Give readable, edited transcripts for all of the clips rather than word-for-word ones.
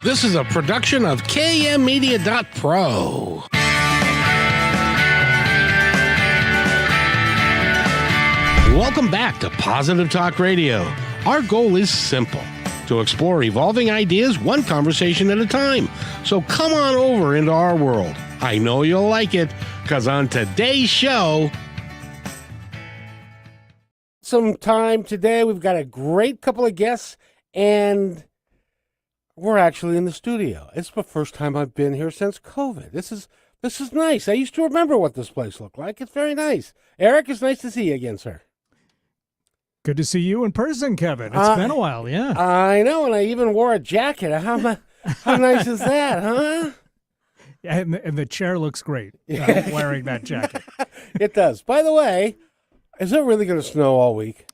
This is a production of KMmedia.pro. Welcome back to Positive Talk Radio. Our goal is simple: to explore evolving ideas one conversation at a time. So come on over into our world. I know you'll like it, because on today's show... Some time today, we've got a great couple of guests, and we're actually in the studio. It's the first time I've been here since COVID. This is nice. I used to remember what this place looked like. It's very nice. Eric, it's nice to see you again, sir. Good to see you in person, Kevin. It's been a while, yeah. I know, and I even wore a jacket. How nice is that, huh? Yeah, and the chair looks great wearing that jacket. It does. By the way, is it really going to snow all week?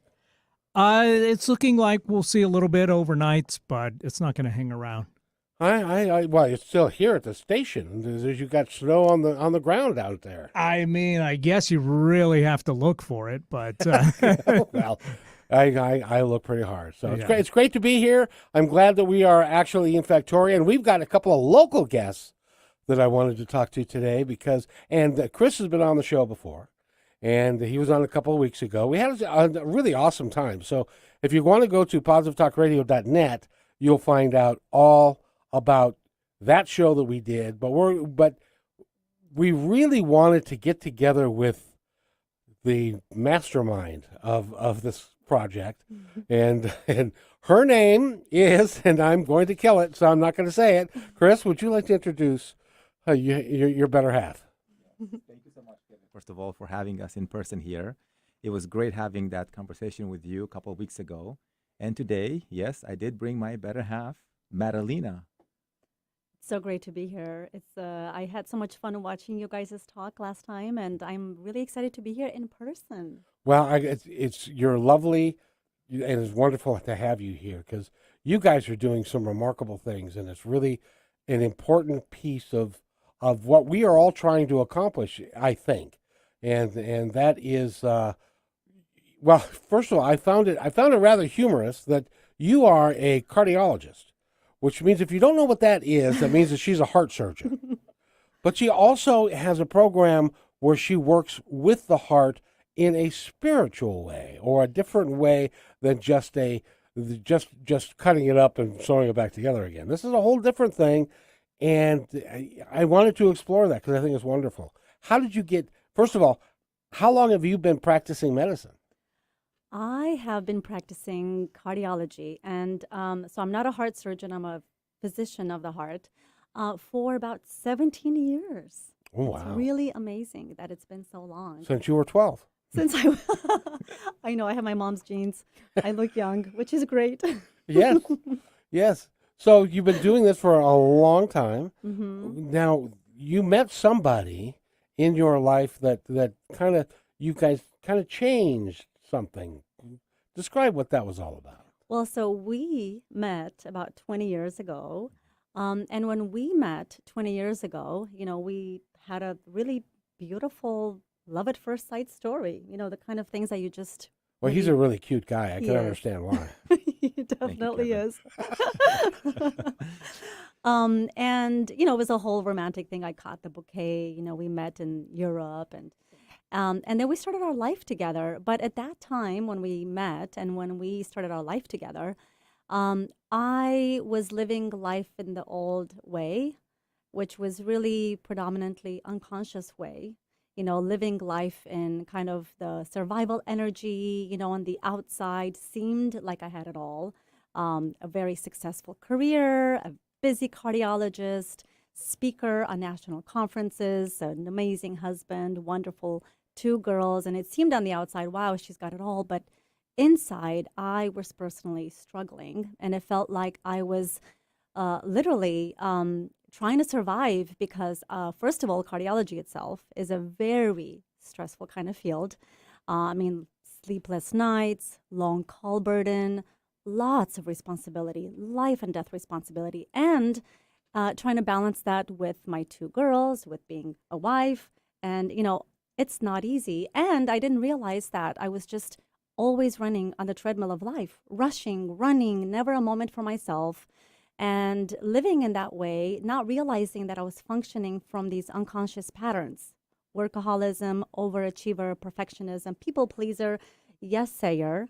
It's looking like we'll see a little bit overnight, but it's not going to hang around. Well, it's still here at the station. You got snow on the ground out there. I mean, I guess you really have to look for it, but well, I look pretty hard. So it's great. It's great to be here. I'm glad that we are actually in Factoria, and we've got a couple of local guests that I wanted to talk to today and Chris has been on the show before, and he was on a couple of weeks ago. We had a really awesome time. So if you want to go to positivetalkradio.net, you'll find out all about that show that we did. But we really wanted to get together with the mastermind of this project, and her name is, and I'm going to kill it, so I'm not going to say it. Chris, would you like to introduce your better half? Thank you so much, Kevin, first of all, for having us in person here. It was great having that conversation with you a couple of weeks ago. And today, yes, I did bring my better half, Madalina. So great to be here. I had so much fun watching you guys' talk last time, and I'm really excited to be here in person. Well, you're lovely, and it's wonderful to have you here, because you guys are doing some remarkable things, and it's really an important piece of what we are all trying to accomplish, I think, and that is, well, first of all, I found it rather humorous that you are a cardiologist, which means if you don't know what that is, that means that she's a heart surgeon. But she also has a program where she works with the heart in a spiritual way, or a different way than just cutting it up and sewing it back together again. This is a whole different thing, and I wanted to explore that because I think it's wonderful. How did you first of all, how long have you been practicing medicine? I have been practicing cardiology, and so I'm not a heart surgeon. I'm a physician of the heart for about 17 years. Oh, wow. It's really amazing that it's been so long. Since you were 12. Since I know I have my mom's genes. I look young, which is great. Yes, yes. So you've been doing this for a long time. Mm-hmm. Now, you met somebody in your life that you guys kind of changed something. Describe what that was all about. Well, so we met about 20 years ago. And when we met 20 years ago, we had a really beautiful love at first sight story, the kind of things that you just... Well, he's a really cute guy. I can understand why. He definitely is. And, it was a whole romantic thing. I caught the bouquet, we met in Europe, and then we started our life together. But at that time when we met and when we started our life together, I was living life in the old way, which was really predominantly unconscious way, living life in kind of the survival energy, on the outside seemed like I had it all. A very successful career, a busy cardiologist, speaker on national conferences, an amazing husband, wonderful 2 girls. And it seemed on the outside, wow, she's got it all. But inside, I was personally struggling, and it felt like I was literally trying to survive because, first of all, cardiology itself is a very stressful kind of field. Sleepless nights, long call burden, lots of responsibility, life and death responsibility, and trying to balance that with my 2 girls, with being a wife, and, it's not easy. And I didn't realize that I was just always running on the treadmill of life, rushing, running, never a moment for myself. and living in that way, not realizing that I was functioning from these unconscious patterns: workaholism, overachiever, perfectionism, people pleaser, yes sayer,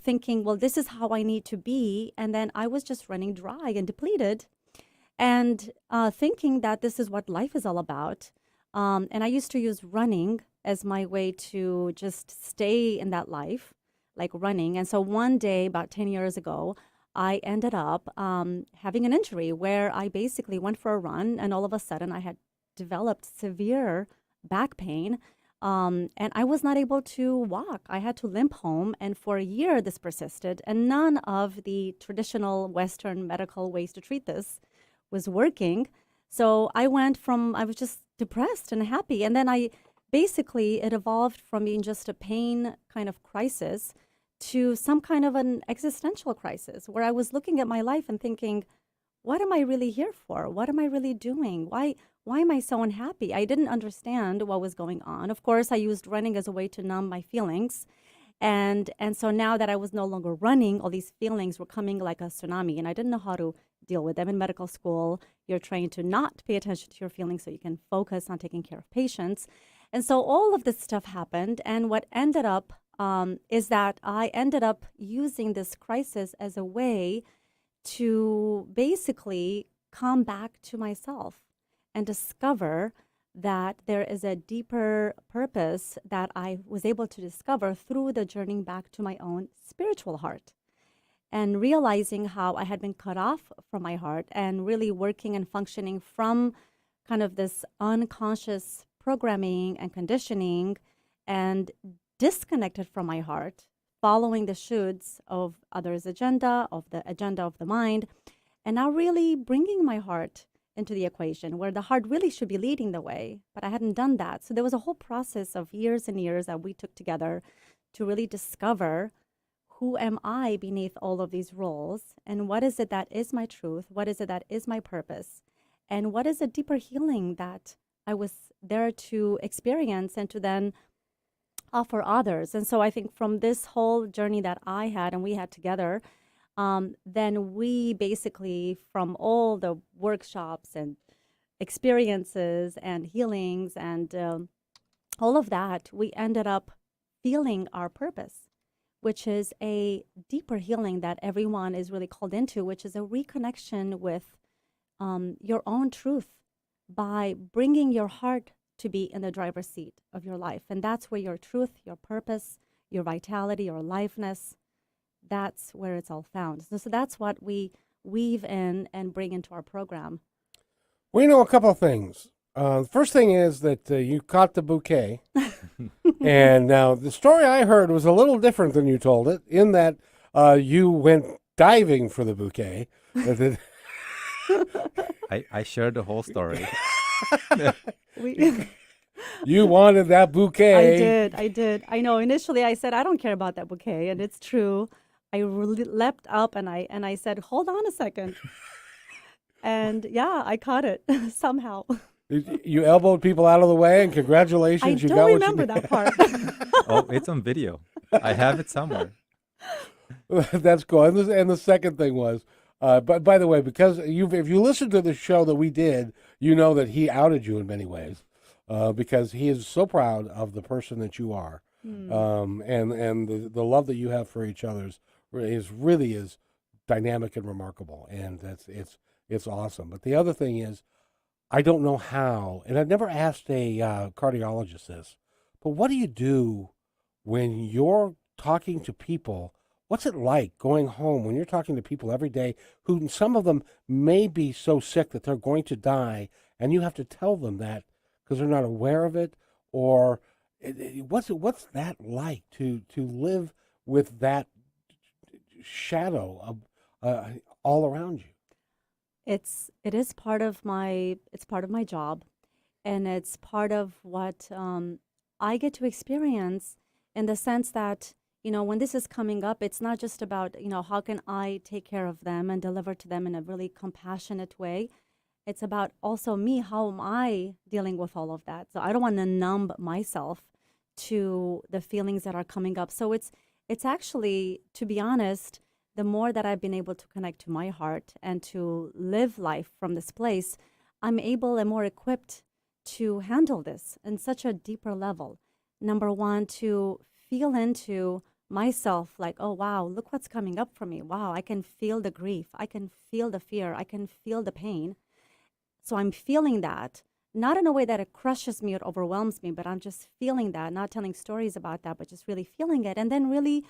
thinking, well, this is how I need to be. And then I was just running dry and depleted, and thinking that this is what life is all about. And I used to use running as my way to just stay in that life, like running. And so one day, about 10 years ago, I ended up having an injury where I basically went for a run, and all of a sudden I had developed severe back pain, and I was not able to walk. I had to limp home, and for a year this persisted, and none of the traditional Western medical ways to treat this was working. So I was just depressed and happy, and then it evolved from being just a pain kind of crisis to some kind of an existential crisis, where I was looking at my life and thinking, what am I really here for? What am I really doing? Why am I so unhappy? I didn't understand what was going on. Of course, I used running as a way to numb my feelings. And so now that I was no longer running, all these feelings were coming like a tsunami, and I didn't know how to deal with them. In medical school, you're trained to not pay attention to your feelings so you can focus on taking care of patients. And so all of this stuff happened, and what ended up is that I ended up using this crisis as a way to basically come back to myself and discover that there is a deeper purpose that I was able to discover through the journey back to my own spiritual heart, and realizing how I had been cut off from my heart and really working and functioning from kind of this unconscious programming and conditioning, and disconnected from my heart, following the shoulds of others' agenda, of the agenda of the mind, and now really bringing my heart into the equation, where the heart really should be leading the way, but I hadn't done that. So there was a whole process of years and years that we took together to really discover, who am I beneath all of these roles, and what is it that is my truth, what is it that is my purpose, and what is a deeper healing that I was there to experience and to then offer others. And so I think from this whole journey that I had and we had together, then we basically, from all the workshops and experiences and healings and all of that, we ended up feeling our purpose, which is a deeper healing that everyone is really called into, which is a reconnection with your own truth by bringing your heart to be in the driver's seat of your life. And that's where your truth, your purpose, your vitality, your aliveness, that's where it's all found. So that's what we weave in and bring into our program. We know a couple of things. The first thing is that you caught the bouquet. And now the story I heard was a little different than you told it, in that you went diving for the bouquet. I shared the whole story. You wanted that bouquet. I did. I know. Initially, I said, I don't care about that bouquet. And it's true. I really leapt up and I said, hold on a second. And yeah, I caught it somehow. You elbowed people out of the way, and congratulations. I don't remember that part. Oh, it's on video. I have it somewhere. That's cool. And the second thing was, but by the way, because if you listen to the show that we did, you know that he outed you in many ways, because he is so proud of the person that you are, and the love that you have for each other is really dynamic and remarkable, and it's awesome. But the other thing is, I don't know how, and I've never asked a cardiologist this, but what do you do when you're talking to people? What's it like going home when you're talking to people every day who, some of them may be so sick that they're going to die, and you have to tell them that because they're not aware of it? Or what's that like to live with that shadow of all around you? It is part of my job, and it's part of what I get to experience, in the sense that, when this is coming up, it's not just about, how can I take care of them and deliver to them in a really compassionate way. It's about also me, how am I dealing with all of that? So I don't want to numb myself to the feelings that are coming up. So it's actually, to be honest, the more that I've been able to connect to my heart and to live life from this place, I'm able and more equipped to handle this in such a deeper level. Number one, to feel into myself like, oh, wow, look what's coming up for me. Wow, I can feel the grief. I can feel the fear. I can feel the pain. So I'm feeling that, not in a way that it crushes me or overwhelms me, but I'm just feeling that, not telling stories about that, but just really feeling it. And then really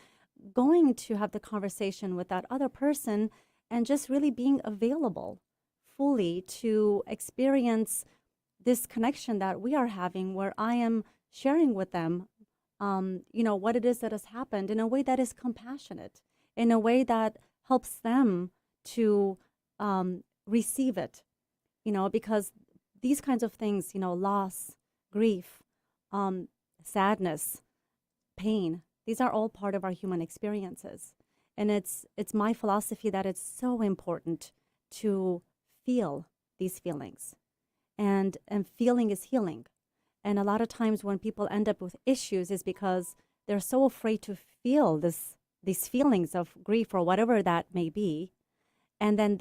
going to have the conversation with that other person and just really being available fully to experience this connection that we are having, where I am sharing with them, what it is that has happened in a way that is compassionate, in a way that helps them to receive it, because these kinds of things, loss, grief, sadness, pain, these are all part of our human experiences. And it's my philosophy that it's so important to feel these feelings. And feeling is healing. And a lot of times when people end up with issues is because they're so afraid to feel these feelings of grief or whatever that may be. And then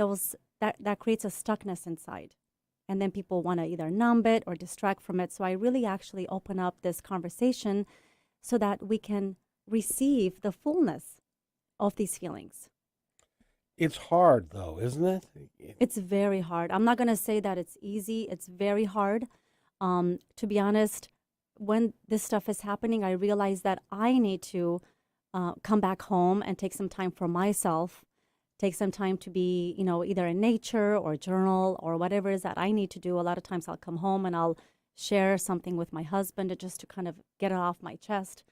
that creates a stuckness inside. And then people want to either numb it or distract from it. So I really actually open up this conversation so that we can receive the fullness of these feelings. It's hard, though, isn't it? It's very hard. I'm not going to say that it's easy. It's very hard. To be honest, when this stuff is happening, I realize that I need to come back home and take some time for myself, take some time to be, either in nature or journal or whatever it is that I need to do. A lot of times I'll come home and I'll share something with my husband just to kind of get it off my chest.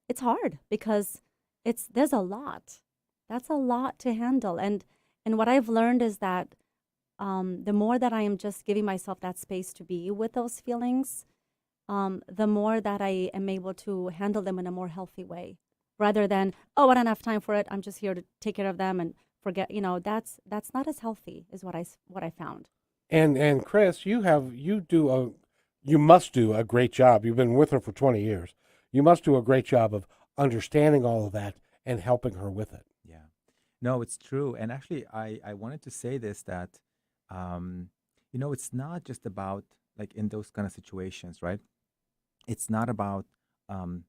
It's hard because there's a lot. That's a lot to handle. And what I've learned is that the more that I am just giving myself that space to be with those feelings, the more that I am able to handle them in a more healthy way, rather than, oh, I don't have time for it, I'm just here to take care of them and forget. That's not as healthy, is what I found. And Chris, you must do a great job. You've been with her for 20 years. You must do a great job of understanding all of that and helping her with it. Yeah. No, it's true. And actually, I wanted to say this, that, it's not just about, like, in those kind of situations, right? It's not about kind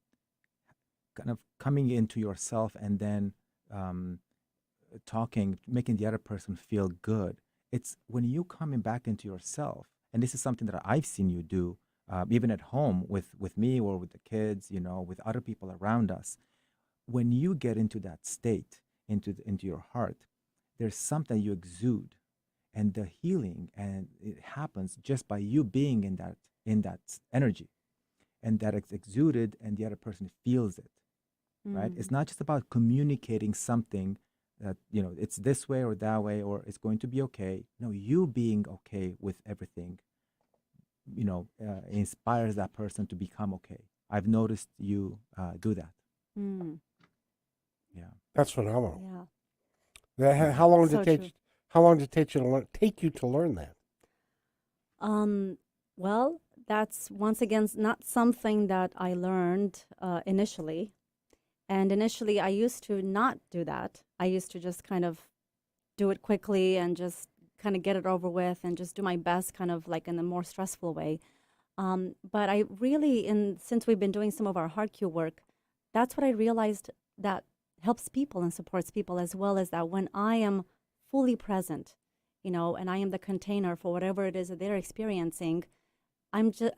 of coming into yourself and then making the other person feel good. It's when you coming back into yourself, and this is something that I've seen you do, even at home with me or with the kids, with other people around us. When you get into that state, into your heart, there's something you exude, and the healing, and it happens just by you being in that energy, and that it's exuded, and the other person feels it, right? It's not just about communicating something that it's this way or that way, or it's going to be okay. No, you being okay with everything, inspires that person to become okay. I've noticed you do that. Yeah, That's phenomenal. Yeah. How long did So it take? true. How long did it take you to learn that? Well, that's once again not something that I learned initially. And initially, I used to not do that. I used to just kind of do it quickly and just kind of get it over with and just do my best, kind of like in a more stressful way. But I really, since we've been doing some of our HeartQ work, that's what I realized that helps people and supports people, as well as that when I am fully present, and I am the container for whatever it is that they're experiencing,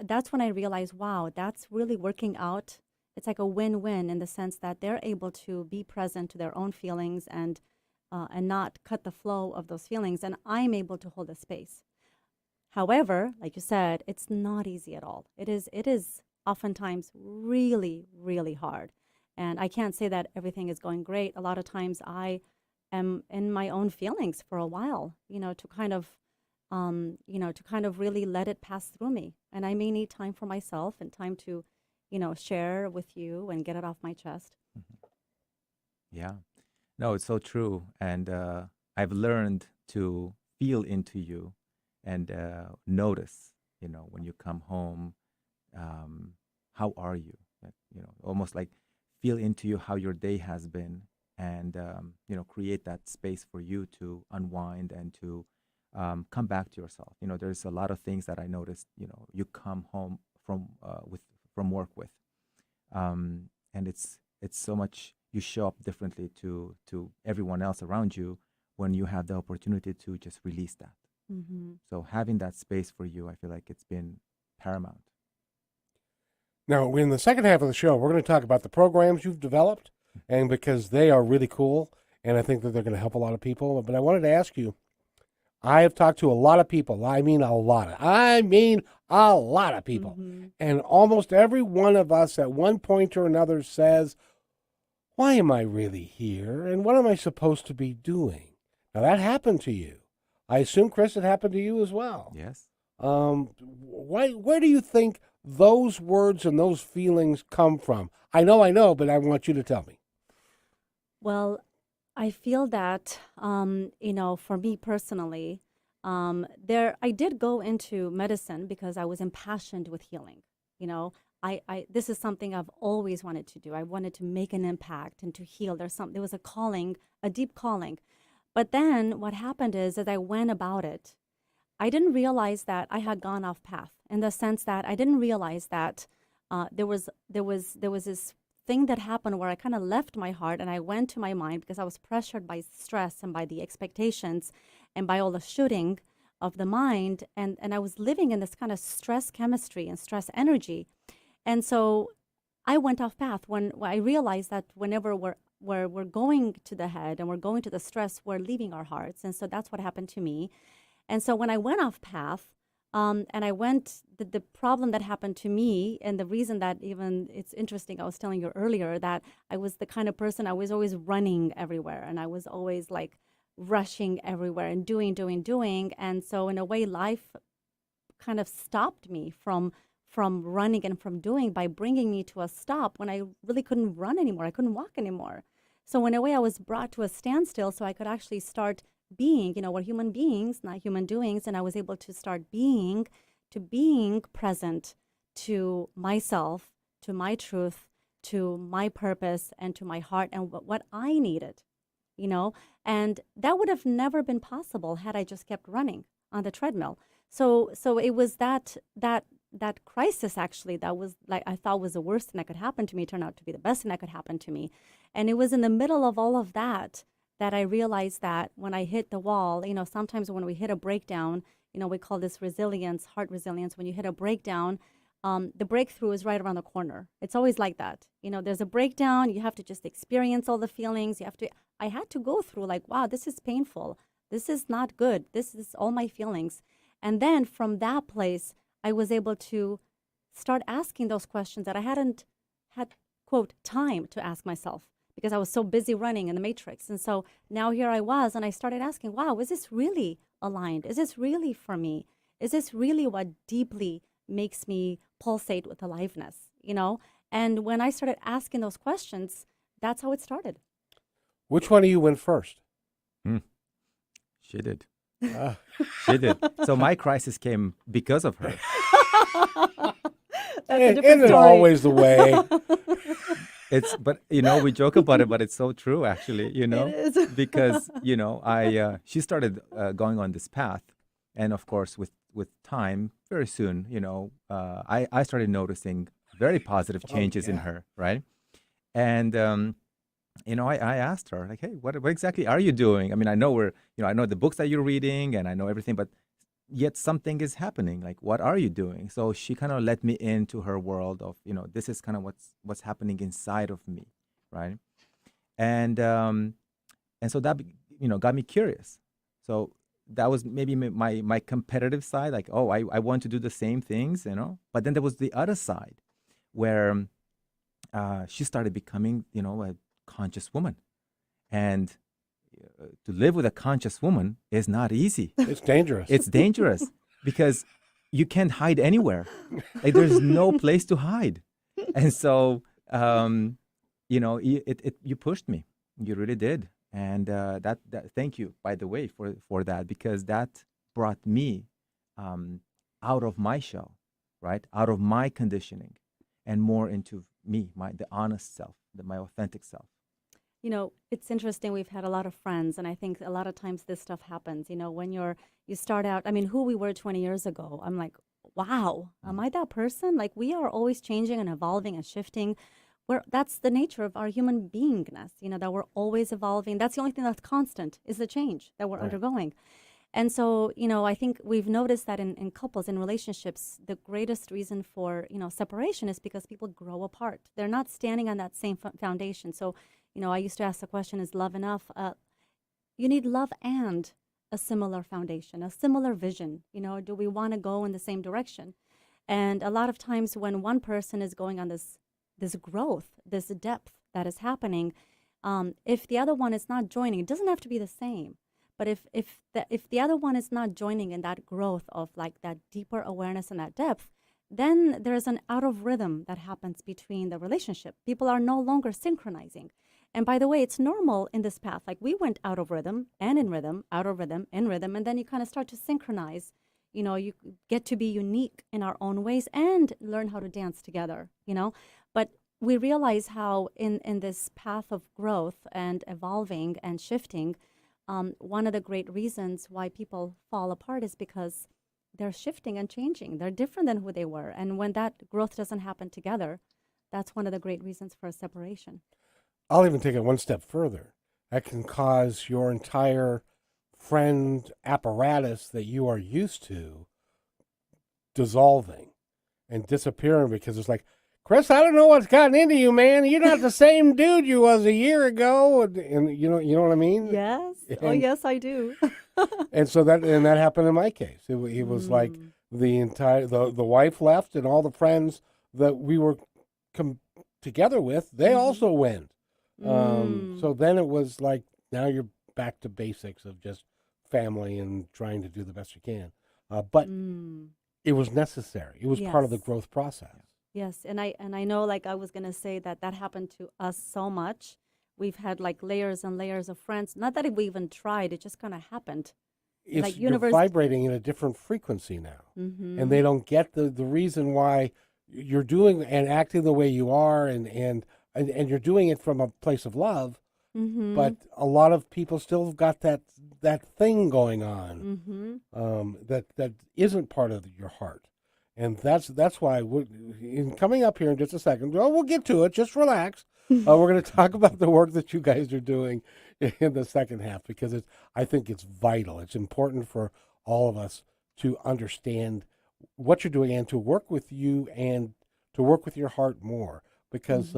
that's when I realize, wow, that's really working out. It's like a win-win in the sense that they're able to be present to their own feelings and not cut the flow of those feelings, and I'm able to hold a space. However, like you said, it's not easy at all. It is oftentimes really, really hard. And I can't say that everything is going great. A lot of times I am in my own feelings for a while, to kind of really let it pass through me. And I may need time for myself and time to, share with you and get it off my chest. yeah. No, it's so true. And I've learned to feel into you and notice, when you come home, how are you? Like, almost like feel into you how your day has been, and create that space for you to unwind and to come back to yourself. There's a lot of things that I noticed. You come home from work with, and it's so much. You show up differently to everyone else around you when you have the opportunity to just release that. Mm-hmm. So having that space for you, I feel like it's been paramount. Now, in the second half of the show, we're going to talk about the programs you've developed, and because they are really cool, and I think that they're going to help a lot of people. But I wanted to ask you, I have talked to a lot of people. I mean a lot of people. Mm-hmm. And almost every one of us at one point or another says, why am I really here? And what am I supposed to be doing? Now, that happened to you. I assume, Cris, it happened to you as well. Yes. Where do you think those words and those feelings come from? I know, but I want you to tell me. Well, I feel that, for me personally, I did go into medicine because I was impassioned with healing. This is something I've always wanted to do. I wanted to make an impact and to heal. There was a calling, a deep calling. But then what happened is, as I went about it, I didn't realize that I had gone off path, in the sense that I didn't realize that there was this thing that happened where I kind of left my heart and I went to my mind, because I was pressured by stress and by the expectations and by all the shooting of the mind. And I was living in this kind of stress chemistry and stress energy. And so I went off path when I realized that whenever we're going to the head and we're going to the stress, we're leaving our hearts. And so that's what happened to me. And so when I went off path, and I went, the problem that happened to me, and the reason that even it's interesting, I was telling you earlier that I was the kind of person, I was always running everywhere, and I was always like rushing everywhere and doing. And so in a way, life kind of stopped me from running and from doing, by bringing me to a stop when I really couldn't run anymore. I couldn't walk anymore. So in a way, I was brought to a standstill so I could actually start being. We're human beings, not human doings. And I was able to start being present to myself, to my truth, to my purpose, and to my heart, and what I needed, and that would have never been possible had I just kept running on the treadmill. So it was that crisis, actually, that was like, I thought was the worst thing that could happen to me, turned out to be the best thing that could happen to me. And it was in the middle of all of that I realized that when I hit the wall, sometimes when we hit a breakdown, we call this resilience, heart resilience. When you hit a breakdown, the breakthrough is right around the corner. It's always like that. There's a breakdown. You have to just experience all the feelings. I had to go through like, wow, this is painful. This is not good. This is all my feelings. And then from that place, I was able to start asking those questions that I hadn't had, quote, time to ask myself, because I was so busy running in the matrix. And so now here I was, and I started asking, wow, is this really aligned? Is this really for me? Is this really what deeply makes me pulsate with aliveness, And when I started asking those questions, that's how it started. Which one of you went first? She did. She did. So my crisis came because of her. That's a different Isn't it story. always the way? But we joke about it, but it's so true, actually, It is. because, she started going on this path. And of course, with time, very soon, I started noticing very positive changes in her, right? And, I asked her, like, hey, what exactly are you doing? I mean, I know I know the books that you're reading and I know everything, but yet something is happening. Like, what are you doing? So she kind of let me into her world of, this is kind of what's happening inside of me, right? And so that, got me curious. So that was maybe my competitive side, like, oh, I want to do the same things, But then there was the other side where she started becoming, a conscious woman. And to live with a conscious woman is not easy. It's dangerous. It's dangerous because you can't hide anywhere. Like, there's no place to hide. And so, you pushed me. You really did. And that thank you, by the way, for that, because that brought me out of my shell, right? Out of my conditioning and more into me, the honest self, my authentic self. You know, it's interesting. We've had a lot of friends, and I think a lot of times this stuff happens. You know, when you start out, I mean, who we were 20 years ago, I'm like, wow, am I that person? Like, we are always changing and evolving and shifting. That's the nature of our human beingness, you know, that we're always evolving. That's the only thing that's constant is the change that we're Right. undergoing. And so, you know, I think we've noticed that in couples, in relationships, the greatest reason for, you know, separation is because people grow apart. They're not standing on that same foundation. So, you know, I used to ask the question, is love enough? You need love and a similar foundation, a similar vision. You know, do we want to go in the same direction? And a lot of times when one person is going on this growth, this depth that is happening, if the other one is not joining, it doesn't have to be the same. But if the other one is not joining in that growth of like that deeper awareness and that depth, then there's an out of rhythm that happens between the relationship. People are no longer synchronizing. And by the way, it's normal in this path. Like we went out of rhythm and in rhythm, out of rhythm, in rhythm, and then you kind of start to synchronize. You know, you get to be unique in our own ways and learn how to dance together, you know. But we realize how in this path of growth and evolving and shifting, one of the great reasons why people fall apart is because they're shifting and changing. They're different than who they were. And when that growth doesn't happen together, that's one of the great reasons for a separation. I'll even take it one step further. That can cause your entire friend apparatus that you are used to dissolving and disappearing because it's like, Chris, I don't know what's gotten into you, man. You're not the same dude you was a year ago, and you know what I mean. Yes. Oh, And- yes, I do. And so that happened in my case. It was like the wife left, and all the friends that we were together with, they also went. So then it was like, now you're back to basics of just family and trying to do the best you can. But it was necessary. It was part of the Yes. growth process. Yes, and I know, like I was gonna say that happened to us so much. We've had like layers and layers of friends. Not that we even tried; it just kind of happened. Like You're vibrating in a different frequency now, and they don't get the reason why you're doing and acting the way you are, and you're doing it from a place of love. But a lot of people still got that thing going on that isn't part of your heart. And that's why in coming up here in just a second, well, we'll get to it. Just relax. We're going to talk about the work that you guys are doing in the second half because I think it's vital. It's important for all of us to understand what you're doing and to work with you and to work with your heart more because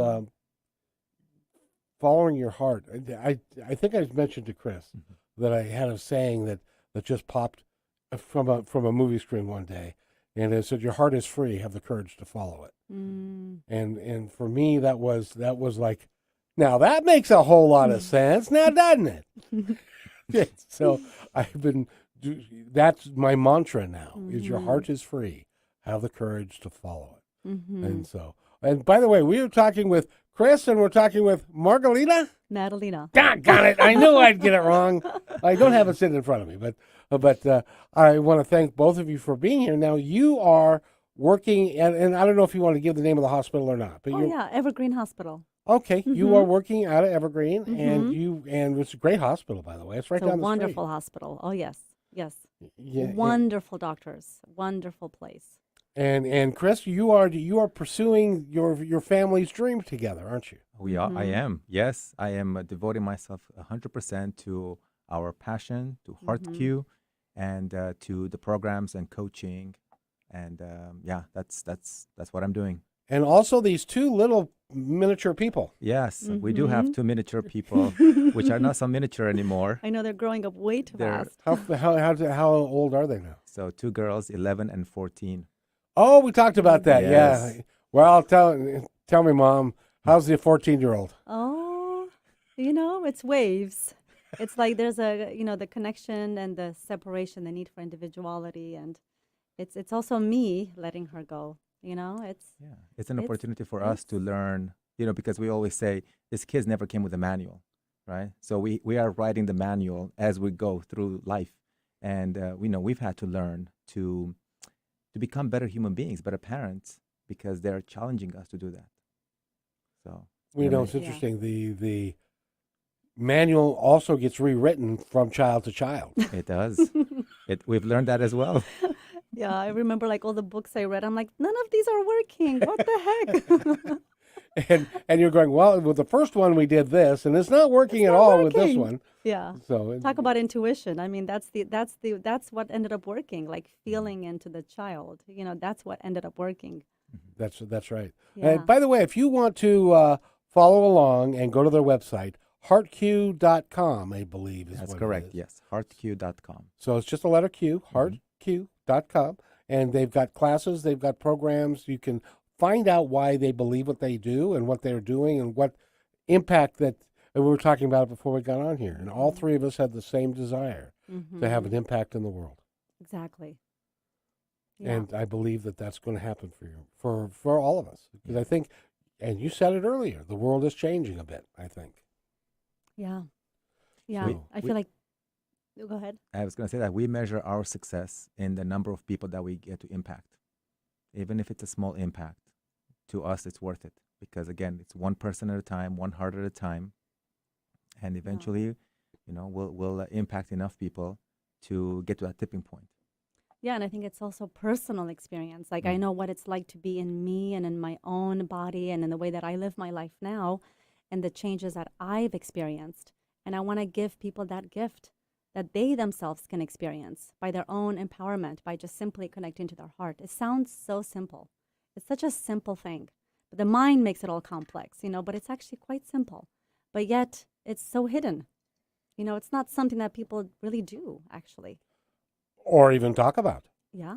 following your heart. I think I mentioned to Chris that I had a saying that just popped from a movie screen one day. And it said, "Your heart is free. Have the courage to follow it." And for me, that was like, now that makes a whole lot of sense, now doesn't it? So that's my mantra now: is your heart is free. Have the courage to follow it. And by the way, we were talking with Chris, and we're talking with Madalina. Got it. I knew I'd get it wrong. I don't have it sitting in front of me, but I want to thank both of you for being here. Now you are working, and I don't know if you want to give the name of the hospital or not. But Evergreen Hospital. Okay, you are working out of Evergreen, and it's a great hospital, by the way. It's right down the street. It's a wonderful hospital. Oh yes. Yeah, wonderful doctors. Wonderful place. And Chris, you are pursuing your family's dream together, aren't you? I am. Yes, I am devoting myself 100% to our passion, to HeartQ, and to the programs and coaching, and that's what I'm doing. And also these two little miniature people. Yes, we do have two miniature people, which are not so miniature anymore. I know they're growing up way too fast. How old are they now? So 2 girls, 11 and 14. Oh, we talked about that. Yes. Yeah. Well, tell me, Mom, how's the 14-year-old? Oh, it's waves. It's like there's the connection and the separation, the need for individuality, and it's also me letting her go. It's an opportunity for us to learn. Because we always say these kids never came with a manual, right? So we are writing the manual as we go through life, and we've had to learn to become better human beings, better parents, because they're challenging us to do that. So it's interesting. The manual also gets rewritten from child to child. It does. We've learned that as well. Yeah, I remember like all the books I read. I'm like, none of these are working. What the heck? And you're going, well, with the first one we did this, and it's not working at all with this working. one. Yeah. So Talk about intuition. I mean, that's what ended up working. Like feeling into the child. You know, that's what ended up working. that's right. Yeah. And by the way, if you want to follow along and go to their website, HeartQ.com, I believe is That's what correct. it is. Yes. HeartQ.com. So it's just a letter Q, HeartQ.com, and they've got classes, they've got programs. You can find out why they believe what they do and what they're doing and what impact that, and we were talking about it before we got on here, and all three of us have the same desire to have an impact in the world. Exactly. Yeah. And I believe that that's going to happen for you, for all of us. Because I think, and you said it earlier, the world is changing a bit, I think. Yeah. Yeah. We- I feel like, go ahead. I was going to say that we measure our success in the number of people that we get to impact. Even if it's a small impact, to us, it's worth it. Because again, it's one person at a time, one heart at a time. And eventually, you know, we'll impact enough people to get to that tipping point. Yeah, and I think it's also personal experience. Like I know what it's like to be in me and in my own body and in the way that I live my life now and the changes that I've experienced. And I want to give people that gift that they themselves can experience by their own empowerment, by just simply connecting to their heart. It sounds so simple. It's such a simple thing. But the mind makes it all complex, you know, but it's actually quite simple. But yet it's so hidden. You know, it's not something that people really do, actually. Or even talk about. Yeah,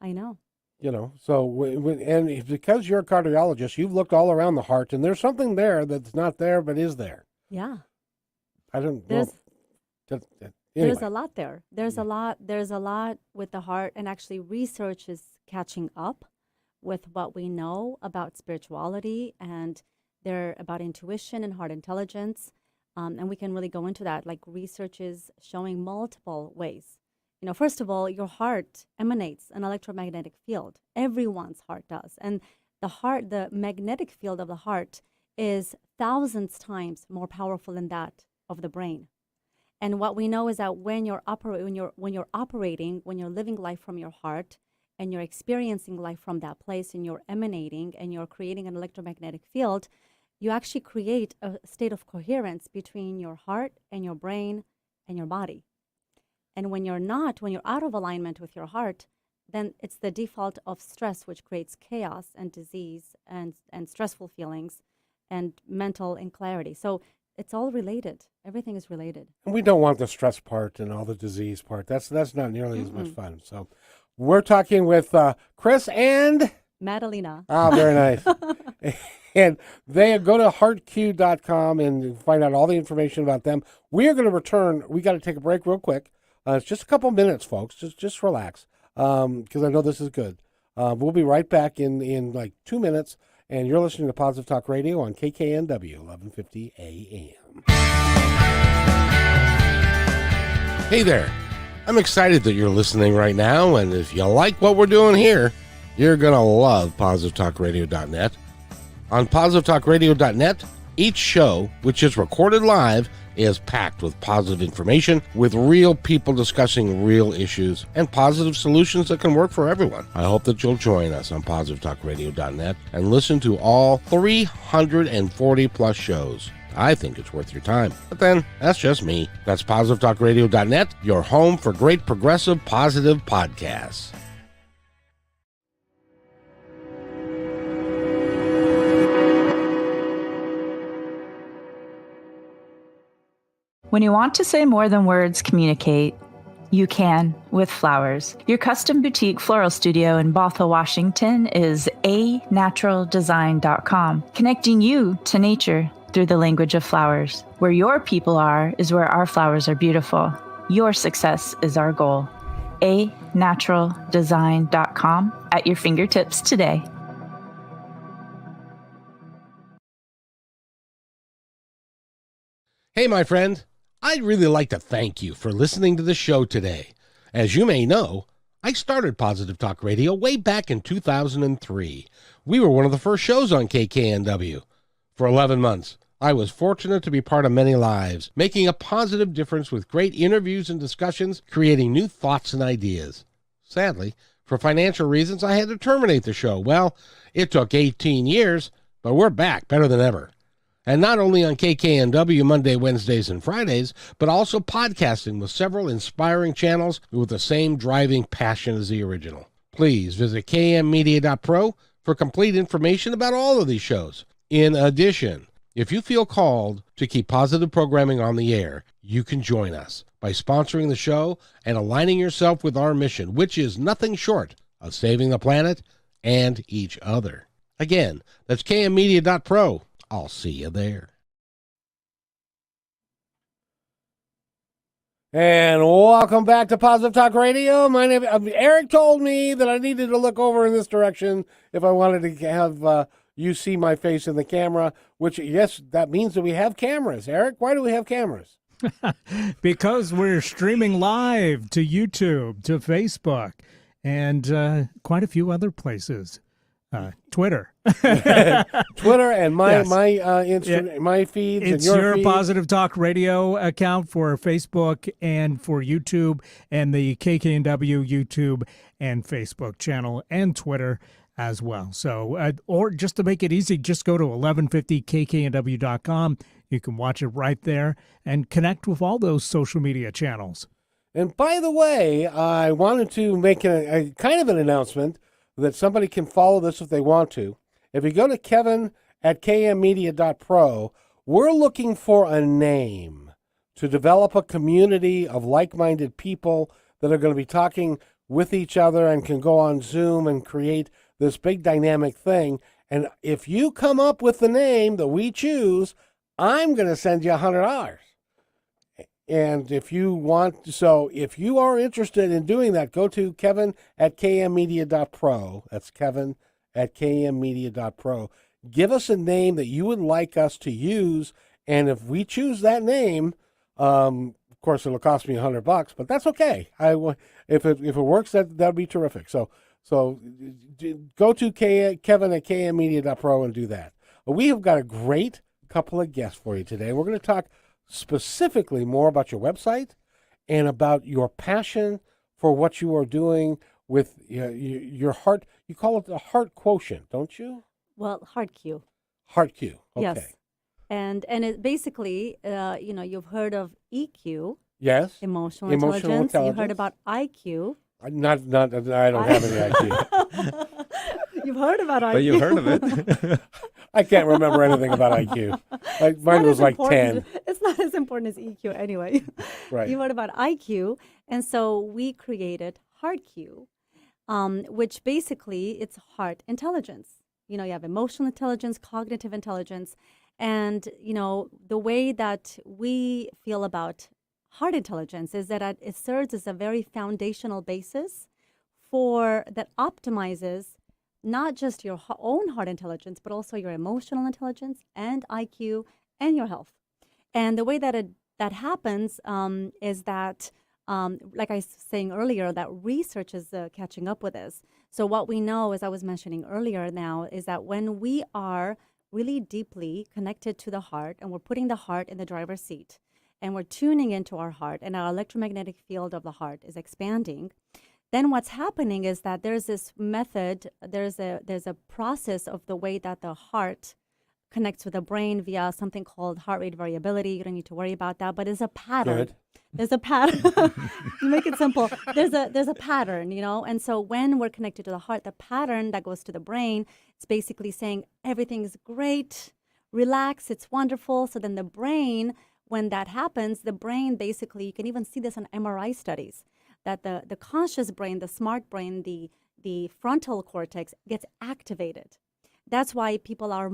I know. You know, so and because you're a cardiologist, you've looked all around the heart, and there's something there that's not there but is there. Yeah. I don't There's know. There's Anyway. a lot there. There's a lot with the heart, and actually research is catching up with what we know about spirituality, and they're about intuition and heart intelligence. And we can really go into that. Like research is showing multiple ways. You know, first of all, your heart emanates an electromagnetic field. Everyone's heart does. And the magnetic field of the heart is thousands times more powerful than that of the brain. And what we know is that when you're operating, when you're living life from your heart, and you're experiencing life from that place, and you're emanating, and you're creating an electromagnetic field, you actually create a state of coherence between your heart and your brain and your body. And when you're out of alignment with your heart, then it's the default of stress, which creates chaos and disease and stressful feelings and mental inclarity. So it's all related. Everything is related. And we don't want the stress part and all the disease part. That's not nearly as much fun. So we're talking with Cris and Madalina. Ah, very nice. And they go to heartq.com and find out all the information about them. We're going to return. We got to take a break real quick. It's just a couple minutes, folks. Just relax, because I know this is good. We'll be right back in like 2 minutes, and you're listening to Positive Talk Radio on KKNW 1150 AM. Hey there. I'm excited that you're listening right now, and if you like what we're doing here, you're going to love PositiveTalkRadio.net. On PositiveTalkRadio.net, each show, which is recorded live, is packed with positive information, with real people discussing real issues, and positive solutions that can work for everyone. I hope that you'll join us on PositiveTalkRadio.net and listen to all 340 plus shows. I think it's worth your time. But then, that's just me. That's PositiveTalkRadio.net, your home for great progressive, positive podcasts. When you want to say more than words communicate, you can with flowers. Your custom boutique floral studio in Bothell, Washington is anaturaldesign.com, connecting you to nature through the language of flowers. Where your people are is where our flowers are beautiful. Your success is our goal. anaturaldesign.com at your fingertips today. Hey, my friend. I'd really like to thank you for listening to the show today. As you may know, I started Positive Talk Radio way back in 2003. We were one of the first shows on KKNW. For 11 months, I was fortunate to be part of many lives, making a positive difference with great interviews and discussions, creating new thoughts and ideas. Sadly, for financial reasons, I had to terminate the show. Well, it took 18 years, but we're back better than ever. And not only on KKNW Monday, Wednesdays, and Fridays, but also podcasting with several inspiring channels with the same driving passion as the original. Please visit kmmedia.pro for complete information about all of these shows. In addition, if you feel called to keep positive programming on the air, you can join us by sponsoring the show and aligning yourself with our mission, which is nothing short of saving the planet and each other. Again, that's kmmedia.pro. I'll see you there. And welcome back to Positive Talk Radio. My name Eric told me that I needed to look over in this direction if I wanted to have you see my face in the camera, which, yes, that means that we have cameras. Eric, why do we have cameras? Because we're streaming live to YouTube, to Facebook, and quite a few other places. Twitter. Twitter and my Yes. my feeds It's and your feed. Positive Talk Radio account for Facebook and for YouTube, and the KKNW YouTube and Facebook channel and Twitter as well. So, or just to make it easy, just go to 1150kknw.com. You can watch it right there and connect with all those social media channels. And by the way, I wanted to make a kind of an announcement that somebody can follow this if they want to. If you go to Kevin at kmmedia.pro, we're looking for a name to develop a community of like-minded people that are going to be talking with each other and can go on Zoom and create this big dynamic thing. And if you come up with the name that we choose, I'm going to send you $100. And if you want, so if you are interested in doing that, go to Kevin at kmmedia.pro. That's Kevin at kmmedia.pro. Give us a name that you would like us to use. And if we choose that name, of course, it'll cost me $100, but that's okay. If it works, that'd be terrific. So go to Kevin at kmmedia.pro and do that. We have got a great couple of guests for you today. We're going to talk specifically more about your website and about your passion for what you are doing with your heart. You call it the heart quotient, don't you? Well, HeartQ. HeartQ. Okay. Yes. And it basically, you've heard of EQ, Yes. emotional Emotional intelligence. You heard intelligence. about IQ. Not. I don't have any IQ. You've heard about IQ. But you've heard of it. I can't remember anything about IQ. Mine Not was as like important- 10. It's not as important as EQ anyway. Right. You heard about IQ, and so we created HeartQ, which basically it's heart intelligence. You have emotional intelligence, cognitive intelligence, and the way that we feel about heart intelligence is that it serves as a very foundational basis that optimizes not just your own heart intelligence, but also your emotional intelligence and IQ and your health. And the way that that happens is that, like I was saying earlier, that research is catching up with us. So what we know, as I was mentioning earlier now, is that when we are really deeply connected to the heart and we're putting the heart in the driver's seat and we're tuning into our heart and our electromagnetic field of the heart is expanding, then what's happening is that there's this method, there's a process of the way that the heart connects with the brain via something called heart rate variability. You don't need to worry about that, but it's a pattern. Good. There's a pattern. You make it simple. There's a pattern, and so when we're connected to the heart, the pattern that goes to the brain, it's basically saying everything's great, relax, it's wonderful. So then the brain, when that happens, the brain basically, you can even see this in MRI studies, that the conscious brain, the smart brain, the frontal cortex gets activated. That's why people are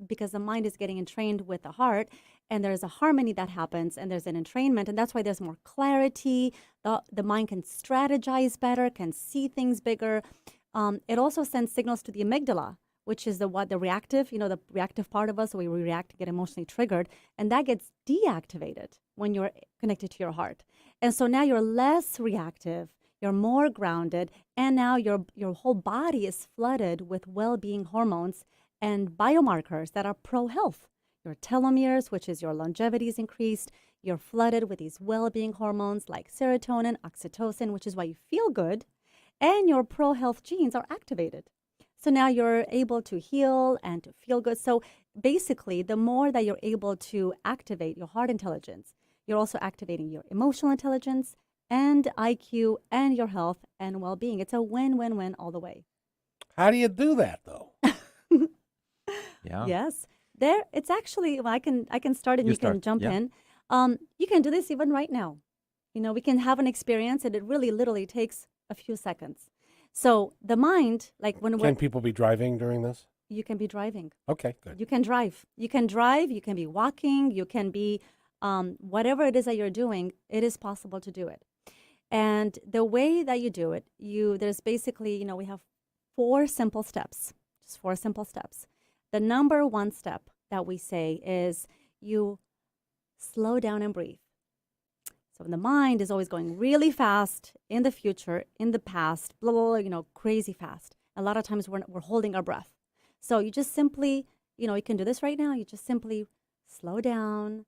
because the mind is getting entrained with the heart, and there's a harmony that happens, and there's an entrainment, and that's why there's more clarity. The mind can strategize better, can see things bigger. It also sends signals to the amygdala, which is the reactive, the reactive part of us. So we react, get emotionally triggered, and that gets deactivated when you're connected to your heart. And so now you're less reactive, you're more grounded, and now your whole body is flooded with well-being hormones and biomarkers that are pro-health. Your telomeres, which is your longevity, is increased. You're flooded with these well-being hormones like serotonin, oxytocin, which is why you feel good. And your pro-health genes are activated. So now you're able to heal and to feel good. So basically, the more that you're able to activate your heart intelligence, you're also activating your emotional intelligence and IQ and your health and well-being. It's a win-win-win all the way. How do you do that, though? Yeah. Yes. There, it's actually, well, I can start and you can start. jump Yeah. in. You can do this even right now. We can have an experience and it really literally takes a few seconds. So the mind, like when Can people be driving during this? you can be driving. Okay, good. You can drive. You can drive. You can be walking. You can be whatever it is that you're doing. It is possible to do it. And the way that you do it, there's basically we have 4 simple steps. Just 4 simple steps. The number 1 step that we say is you slow down and breathe. So the mind is always going really fast in the future, in the past, blah, blah, blah, crazy fast. A lot of times we're holding our breath. So you just simply, you can do this right now. You just simply slow down,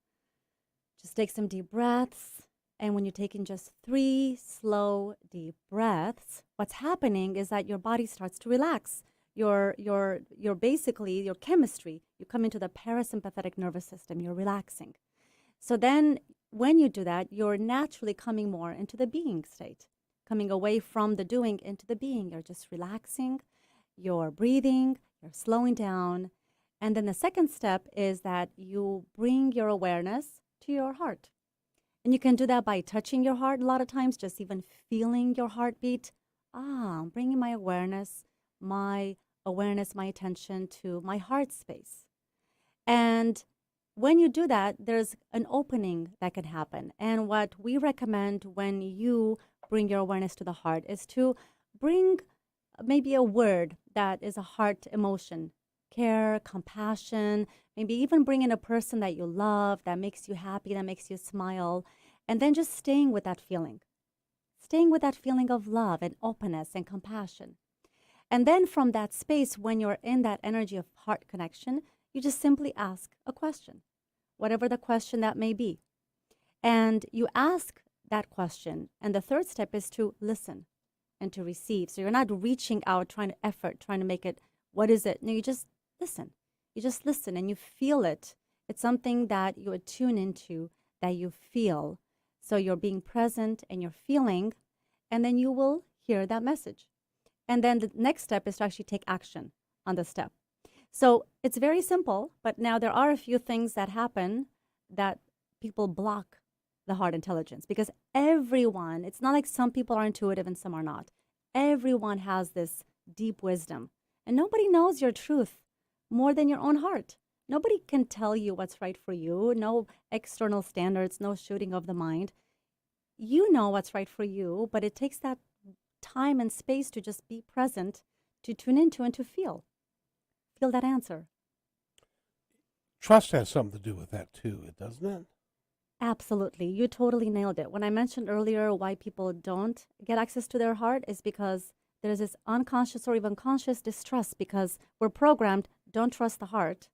just take some deep breaths. And when you take in just 3 slow, deep breaths, what's happening is that your body starts to relax. Your basically, your chemistry, you come into the parasympathetic nervous system, you're relaxing. So then when you do that, you're naturally coming more into the being state, coming away from the doing into the being. You're just relaxing, you're breathing, you're slowing down. And then the second step is that you bring your awareness to your heart. And you can do that by touching your heart a lot of times, just even feeling your heartbeat. I'm bringing my awareness, my attention to my heart space. And when you do that, there's an opening that can happen. And what we recommend when you bring your awareness to the heart is to bring maybe a word that is a heart emotion, care, compassion, maybe even bring in a person that you love, that makes you happy, that makes you smile, and then just staying with that feeling of love and openness and compassion. And then from that space, when you're in that energy of heart connection, you just simply ask a question, whatever the question that may be. And you ask that question. And the third step is to listen and to receive. So you're not reaching out, trying to make it, what is it? No, you just listen. You just listen and you feel it. It's something that you attune into, that you feel. So you're being present and you're feeling, and then you will hear that message. And then the next step is to actually take action on the step. So it's very simple, but now there are a few things that happen that people block the heart intelligence, because everyone, it's not like some people are intuitive and some are not. Everyone has this deep wisdom, and nobody knows your truth more than your own heart. Nobody can tell you what's right for you. No external standards, no shooting of the mind. You know what's right for you, but it takes that time and space to just be present, to tune into and to feel that answer. Trust has something to do with that too, doesn't it? Absolutely. You totally nailed it. When I mentioned earlier why people don't get access to their heart is because there's this unconscious or even conscious distrust, because we're programmed, don't trust the heart.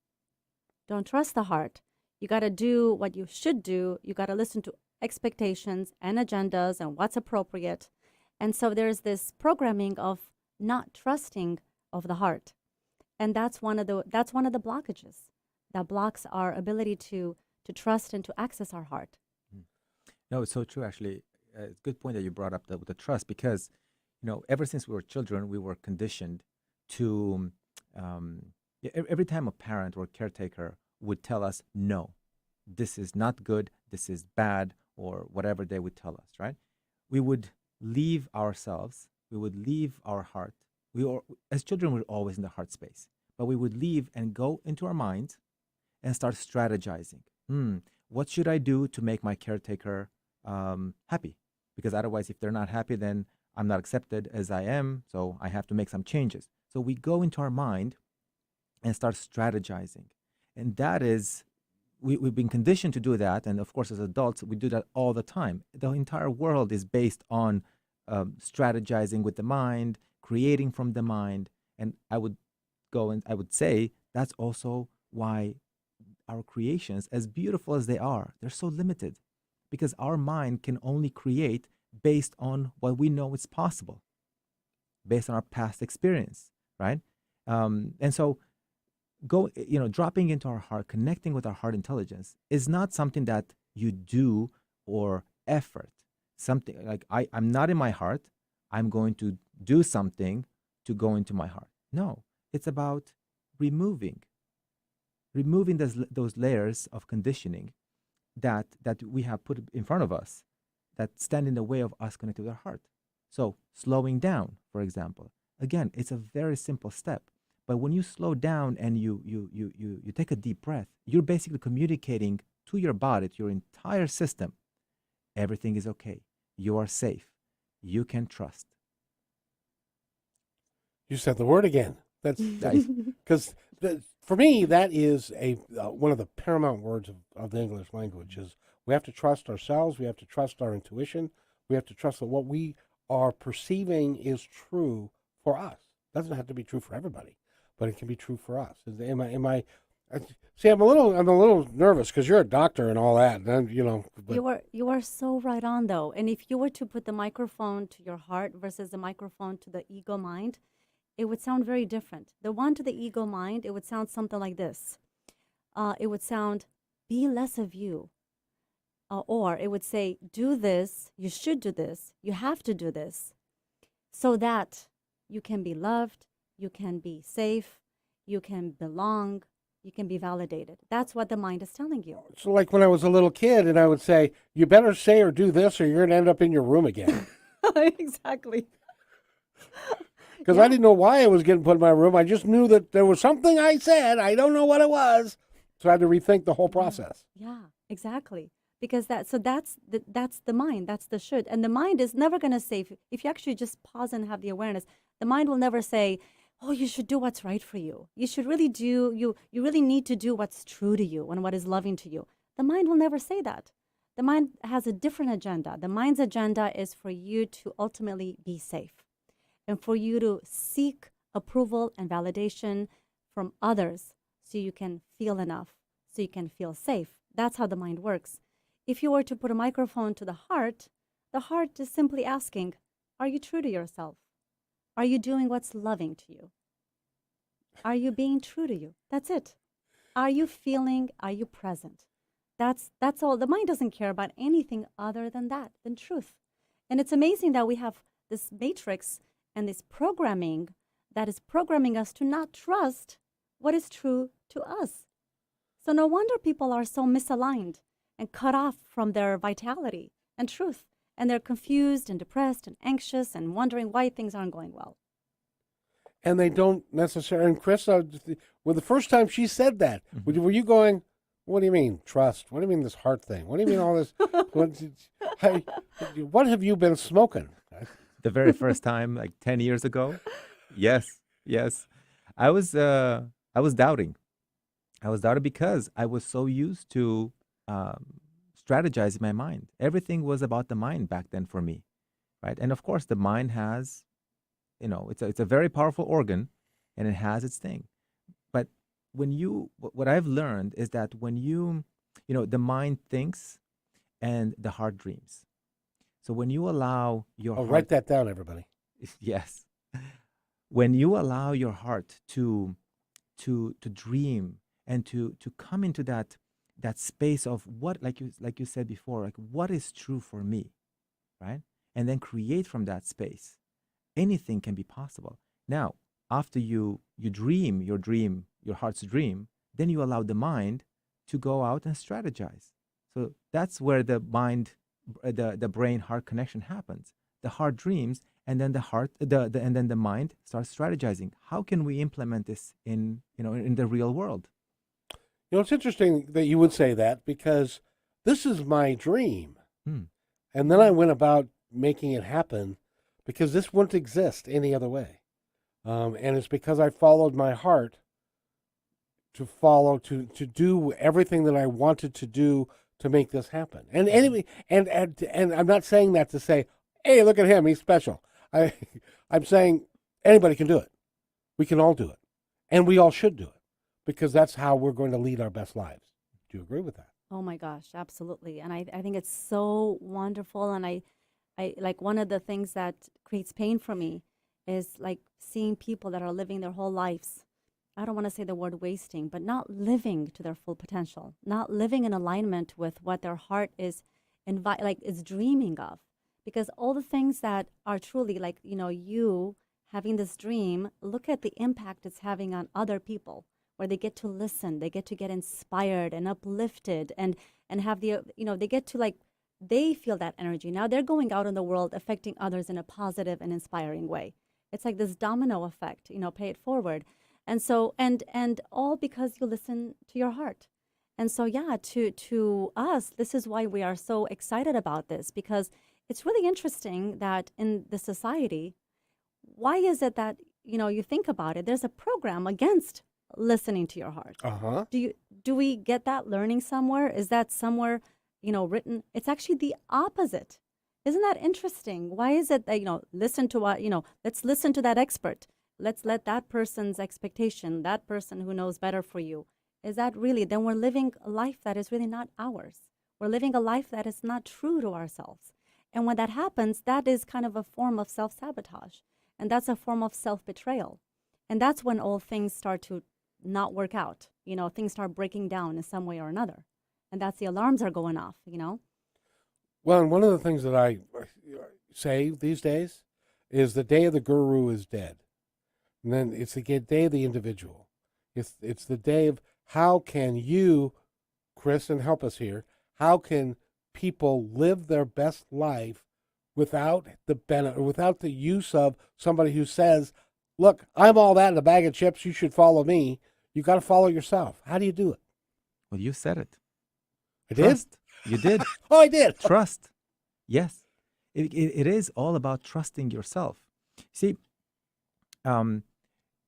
Don't trust the heart. You got to do what you should do. You got to listen to expectations and agendas and what's appropriate. And so there's this programming of not trusting of the heart. And that's one of the blockages that blocks our ability to trust and to access our heart. No, it's so true, actually. It's a good point that you brought up with the trust, because, ever since we were children, we were conditioned to, every time a parent or caretaker would tell us, no, this is not good, this is bad, or whatever they would tell us, right? We would leave ourselves, we would leave our heart. As children, we're always in the heart space, but we would leave and go into our mind and start strategizing. What should I do to make my caretaker happy? Because otherwise, if they're not happy, then I'm not accepted as I am, so I have to make some changes. So we go into our mind and start strategizing. And that is, we've been conditioned to do that. And of course, as adults, we do that all the time. The entire world is based on strategizing with the mind, creating from the mind. And I would say that's also why our creations, as beautiful as they are, they're so limited because our mind can only create based on what we know is possible, based on our past experience, right? And so dropping into our heart, connecting with our heart intelligence is not something that you do or effort. Something like I'm not in my heart, I'm going to do something to go into my heart. No, it's about removing those layers of conditioning that we have put in front of us that stand in the way of us connecting with our heart. So slowing down, for example, again, it's a very simple step. But when you slow down and you take a deep breath, you're basically communicating to your body, to your entire system, everything is okay. You are safe. You can trust. You said the word again. That's because for me that is one of the paramount words of the English language. Is we have to trust ourselves. We have to trust our intuition. We have to trust that what we are perceiving is true for us. It doesn't have to be true for everybody, but it can be true for us. See, I'm a little nervous because you're a doctor and all that. And You are so right on though. And if you were to put the microphone to your heart versus the microphone to the ego mind, it would sound very different. The one to the ego mind, it would sound something like this. It would sound, be less of you. Or it would say, do this, you should do this, you have to do this, so that you can be loved, you can be safe, you can belong, you can be validated. That's what the mind is telling you. So like when I was a little kid and I would say, you better say or do this or you're going to end up in your room again. Exactly. Because I didn't know why I was getting put in my room. I just knew that there was something I said. I don't know what it was. So I had to rethink the whole process. Yeah, exactly. Because that's the mind. That's the should. And the mind is never going to say, if you actually just pause and have the awareness, the mind will never say, oh, you should do what's right for you. You should really you really need to do what's true to you and what is loving to you. The mind will never say that. The mind has a different agenda. The mind's agenda is for you to ultimately be safe and for you to seek approval and validation from others so you can feel enough, so you can feel safe. That's how the mind works. If you were to put a microphone to the heart is simply asking, are you true to yourself? Are you doing what's loving to you? Are you being true to you? That's it. Are you feeling, are you present? That's all. The mind doesn't care about anything other than that, than truth. And it's amazing that we have this matrix and this programming that is programming us to not trust what is true to us. So no wonder people are so misaligned and cut off from their vitality and truth. And they're confused and depressed and anxious and wondering why things aren't going well. And they don't necessarily, and Chris, well, the first time she said that, were you going, what do you mean, trust? What do you mean this heart thing? What do you mean all this? What have you been smoking? The very first time, like 10 years ago? Yes. I was doubting. I was doubting because I was so used to strategize in my mind. Everything was about the mind back then for me, right? And of course, the mind has, it's a very powerful organ, and it has its thing. But what I've learned is that when the mind thinks and the heart dreams. So when you allow your heart, write that down, everybody. Yes. When you allow your heart to dream and to come into that space of what, like you said before, like what is true for me, right? And then create from that space. Anything can be possible. Now, after you dream your heart's dream, then you allow the mind to go out and strategize. So that's where the brain heart connection happens. The heart dreams, and then the mind starts strategizing. How can we implement this in the real world? It's interesting that you would say that because this is my dream. And then I went about making it happen because this wouldn't exist any other way. And it's because I followed my heart to do everything that I wanted to do to make this happen. And anyway, and I'm not saying that to say, hey, look at him, he's special. I'm saying anybody can do it. We can all do it. And we all should do it. Because that's how we're going to lead our best lives. Do you agree with that? Oh my gosh, absolutely. And I think it's so wonderful. And I like one of the things that creates pain for me is like seeing people that are living their whole lives. I don't want to say the word wasting, but not living to their full potential, not living in alignment with what their heart is is dreaming of. Because all the things that are truly like, you having this dream, look at the impact it's having on other people, where they get to listen, they get inspired and uplifted and have the, they get to like, they feel that energy. Now they're going out in the world affecting others in a positive and inspiring way. It's like this domino effect, pay it forward. And so, and all because you listen to your heart. And so, yeah, to us, this is why we are so excited about this, because it's really interesting that in the society, why is it that, you think about it, there's a program against listening to your heart. Uh-huh. Do we get that learning somewhere? Is that somewhere, written? It's actually the opposite. Isn't that interesting? Why is it that, listen to what, let's listen to that expert. Let's let that person's expectation, that person who knows better for you. Is that really, then we're living a life that is really not ours. We're living a life that is not true to ourselves. And when that happens, that is kind of a form of self-sabotage. And that's a form of self-betrayal. And that's when all things start to not work out. Things start breaking down in some way or another. And that's the alarms are going off, Well, and one of the things that I say these days is the day of the guru is dead. And then it's the day of the individual. It's the day of how can you, Cris, and help us here, how can people live their best life without without the use of somebody who says, look, I'm all that in a bag of chips, you should follow me. You got to follow yourself. How do you do it? Well, you said it. I Trust. You did. Oh, I did. Trust. Yes. It is all about trusting yourself. See, when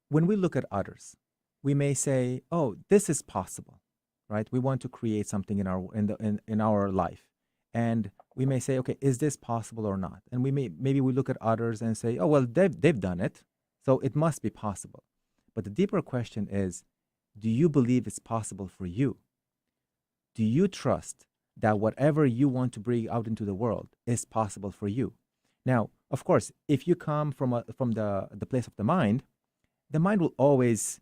we look at others, we may say, "Oh, this is possible," right? We want to create something in our life, and we may say, "Okay, is this possible or not?" And maybe we look at others and say, "Oh, well, they've done it, so it must be possible." But the deeper question is, do you believe it's possible for you? Do you trust that whatever you want to bring out into the world is possible for you? Now, of course, if you come from the place of the mind will always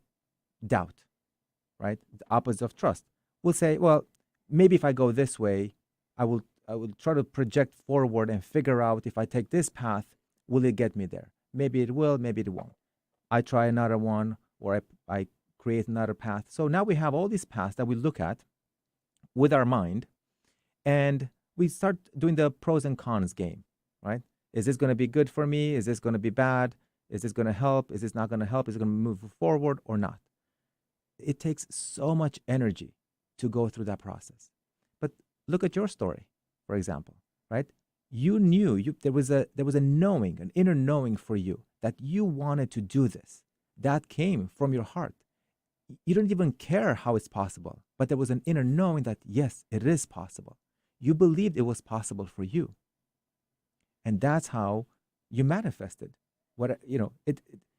doubt, right? The opposite of trust. We'll say, well, maybe if I go this way, I will try to project forward and figure out if I take this path, will it get me there? Maybe it will, maybe it won't. I try another one, or I create another path. So now we have all these paths that we look at with our mind, and we start doing the pros and cons game, right? Is this going to be good for me? Is this going to be bad? Is this going to help? Is this not going to help? Is it going to move forward or not? It takes so much energy to go through that process. But look at your story, for example, right? You knew there was a knowing, an inner knowing for you that you wanted to do this. That came from your heart. You don't even care how it's possible, but there was an inner knowing that yes, it is possible. You believed it was possible for you. And that's how you manifested.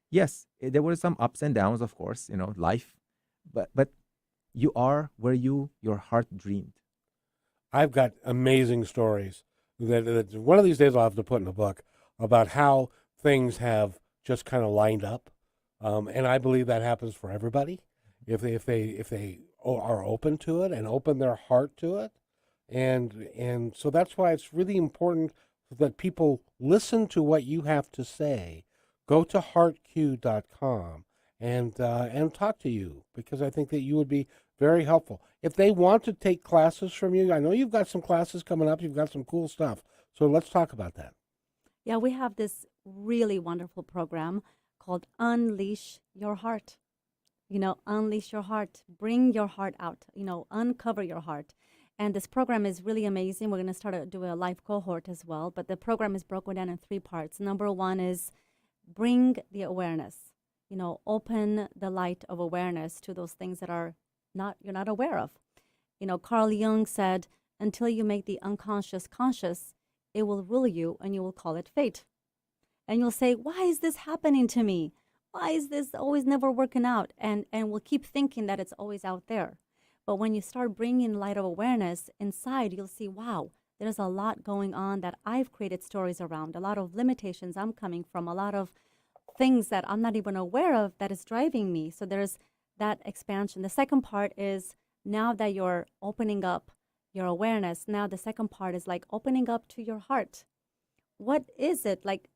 Yes, there were some ups and downs, of course, life, but you are where your heart dreamed. I've got amazing stories that one of these days I'll have to put in a book about how things have just kind of lined up. And I believe that happens for everybody if they are open to it and open their heart to it. And so that's why it's really important that people listen to what you have to say. Go to HeartQ.com and talk to you, because I think that you would be very helpful. If they want to take classes from you, I know you've got some classes coming up. You've got some cool stuff. So let's talk about that. Yeah, we have this really wonderful program called Unleash Your Heart. Unleash your heart. Bring your heart out. Uncover your heart. And this program is really amazing. We're going to start to do a live cohort as well. But the program is broken down in 3 parts. Number 1 is bring the awareness. Open the light of awareness to those things that you're not aware of. Carl Jung said, until you make the unconscious conscious, it will rule you and you will call it fate. And you'll say, why is this happening to me? Why is this always never working out? And we'll keep thinking that it's always out there. But when you start bringing light of awareness inside, you'll see, wow, there's a lot going on that I've created stories around, a lot of limitations I'm coming from, a lot of things that I'm not even aware of that is driving me. So there's that expansion. The second part is, now that you're opening up your awareness, now the second part is like opening up to your heart. What is it? Like,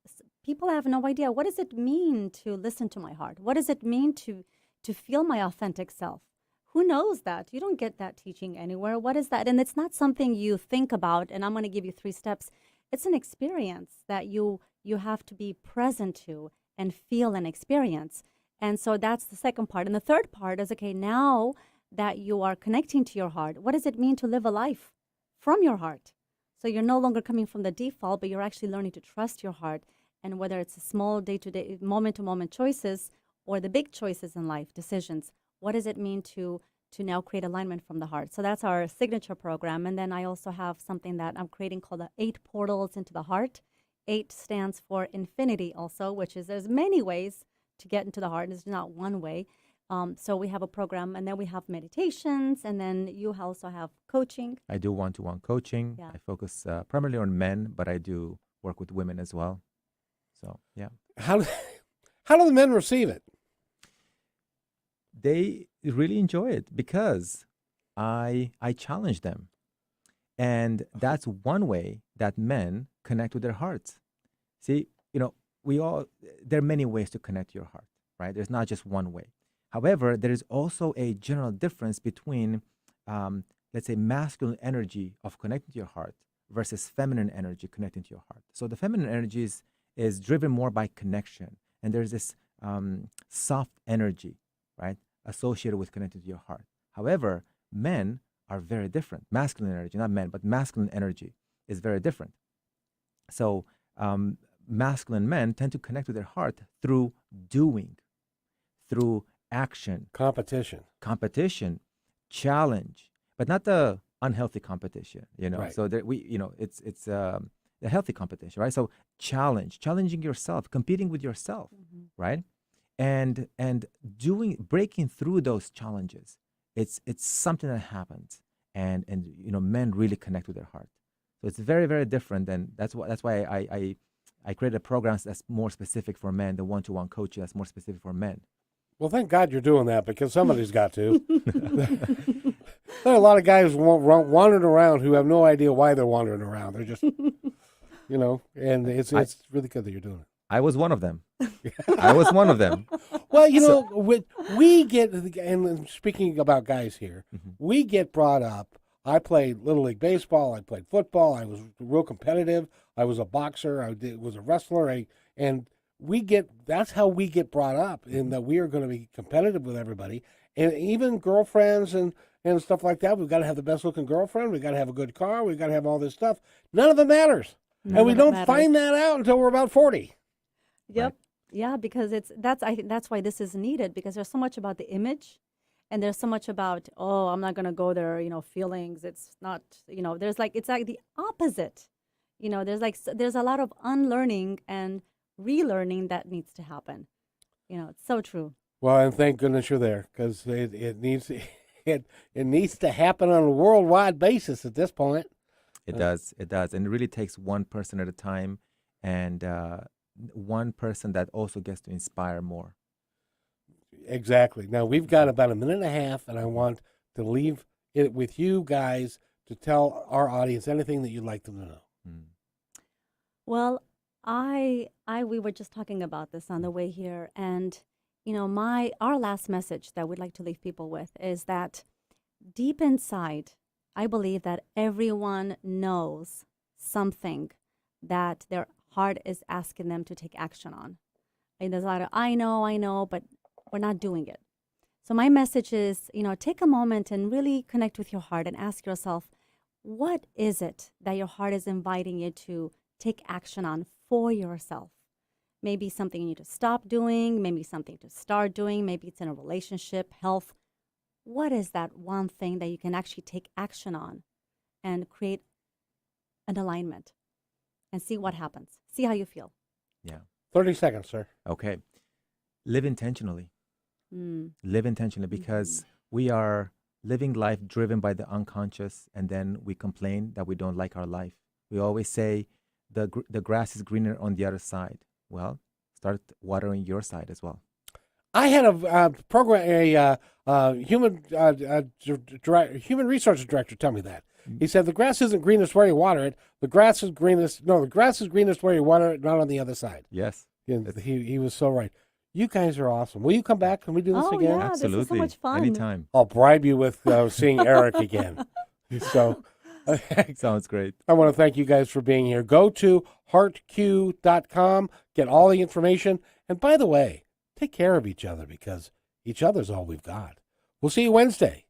people have no idea. What does it mean to listen to my heart? What does it mean to feel my authentic self? Who knows that? You don't get that teaching anywhere. What is that? And it's not something you think about, and I'm going to give you 3 steps. It's an experience that you have to be present to and feel and experience. And so that's the second part. And the third part is, okay, now that you are connecting to your heart, what does it mean to live a life from your heart? So you're no longer coming from the default, but you're actually learning to trust your heart. And whether it's a small day-to-day, moment-to-moment choices or the big choices in life, decisions, what does it mean to now create alignment from the heart? So that's our signature program. And then I also have something that I'm creating called the 8 portals into the heart. 8 stands for infinity also, which is there's many ways to get into the heart. There's not one way. So we have a program, and then we have meditations, and then you also have coaching. I do one-to-one coaching. Yeah. I focus primarily on men, but I do work with women as well. So, yeah. How do the men receive it? They really enjoy it because I challenge them. And that's one way that men connect with their hearts. See, there are many ways to connect to your heart, right? There's not just one way. However, there is also a general difference between, let's say, masculine energy of connecting to your heart versus feminine energy connecting to your heart. So the feminine energy is driven more by connection. And there's this soft energy, right, associated with connecting to your heart. However, men are very different. Masculine energy, not men, but masculine energy is very different. So masculine men tend to connect with their heart through doing, through action, competition, challenge, but not the unhealthy competition, Right. So that it's a healthy competition, right? So challenging yourself, competing with yourself, right? And breaking through those challenges. It's something that happens, and men really connect with their heart. So it's very, very different, and that's why I created a program that's more specific for men, the one-to-one coaching that's more specific for men. Well, thank God you're doing that, because somebody's got to. There are a lot of guys wandering around who have no idea why they're wandering around. They're just, and it's really good that you're doing it. I was one of them. I was one of them. Well, we get, and speaking about guys here, we get brought up. I played Little League Baseball. I played football. I was real competitive. I was a boxer. was a wrestler. That's how we get brought up, in that we are going to be competitive with everybody. And even girlfriends and stuff like that, we've got to have the best looking girlfriend. We've got to have a good car. We've got to have all this stuff. None of it matters. And we don't find that out until we're about 40. Yep. Right. Yeah, because I think that's why this is needed, because there's so much about the image, and there's so much about, oh, I'm not going to go there, feelings. It's not, it's like the opposite. There's a lot of unlearning and relearning that needs to happen. It's so true. Well, and thank goodness you're there, because it needs to happen on a worldwide basis at this point. It does, and it really takes one person at a time, and one person that also gets to inspire more. Exactly. Now, we've got about a minute and a half, and I want to leave it with you guys to tell our audience anything that you'd like them to know. Well, we were just talking about this on the way here, and our last message that we'd like to leave people with is that deep inside, I believe that everyone knows something that their heart is asking them to take action on. And there's a lot of I know, but we're not doing it. So my message is, take a moment and really connect with your heart and ask yourself, what is it that your heart is inviting you to take action on for yourself? Maybe something you need to stop doing, maybe something to start doing, maybe it's in a relationship, health. What is that one thing that you can actually take action on and create an alignment and see what happens? See how you feel. Yeah. 30 seconds, sir. Okay. Live intentionally. Live intentionally, because we are living life driven by the unconscious, and then we complain that we don't like our life. We always say the grass is greener on the other side. Well, start watering your side as well. I had a human resources director tell me that. He said the grass isn't greenest where you water it. The grass is greenest where you water it, not on the other side. Yes. And he was so right. You guys are awesome. Will you come back? Can we do this again? Yeah, Absolutely. this is so much fun. Anytime. I'll bribe you with seeing Eric again. So Sounds great. I want to thank you guys for being here. Go to heartq.com, get all the information. And by the way, take care of each other because each other's all we've got. We'll see you Wednesday.